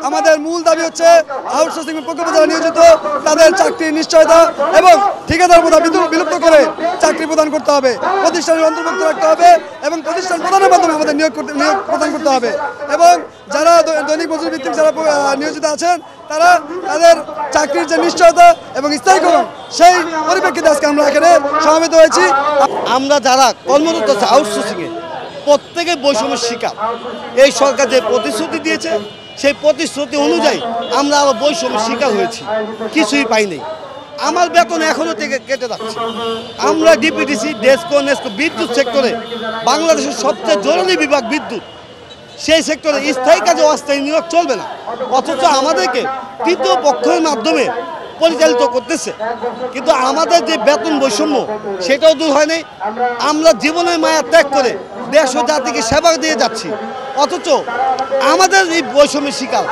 আমাদের মূল দাবি হচ্ছে আউটসোর্সিং প্রকল্পে যারা নিয়োজিত তাদের চাকরির নিশ্চয়তা এবং ঠিকাদার প্রথা বিলুপ্ত করে চাকরি প্রদান করতে হবে, প্রতিষ্ঠানের অন্তর্ভুক্ত রাখতে হবে এবং প্রতিষ্ঠান প্রদানের মাধ্যমে আমাদের নিয়োগ প্রদান করতে হবে। এবং যারা দৈনিক মজুরি ভিত্তিক যারা নিয়োজিত আছেন তারা তাদের চাকরির যে নিশ্চয়তা এবং স্থায়ীকরণ সেই পরিপ্রেক্ষিতে আজকে আমরা এখানে সমবেত হয়েছি। আমরা যারা কর্মরত আছে আউটসোর্সিংয়ে প্রত্যেকে বৈষম্যের শিকার। এই সরকার যে প্রতিশ্রুতি দিয়েছে সেই প্রতিশ্রুতি অনুযায়ী আমরা আরও বৈষম্যের শিকার হয়েছি, কিছুই পাইনি। আমার বেতন এখনও থেকে কেটে যাচ্ছে। আমরা ডিপিডিসি, ডেসকো, নেসকো বিদ্যুৎ সেক্টরে বাংলাদেশের সবচেয়ে জরুরি বিভাগ বিদ্যুৎ, সেই সেক্টরে স্থায়ী কাজে অস্থায়ী নিয়োগ চলবে না, অথচ আমাদেরকে তৃতীয় পক্ষের মাধ্যমে পরিচালিত করতেছে। কিন্তু আমাদের যে বেতন বৈষম্য সেটাও দূর হয়নি। আমরা জীবনের মায়া ত্যাগ করে দেশ ও জাতিকে সেবা দিয়ে যাচ্ছি, অথচ আমাদের এই বৈষম্যের শিকার।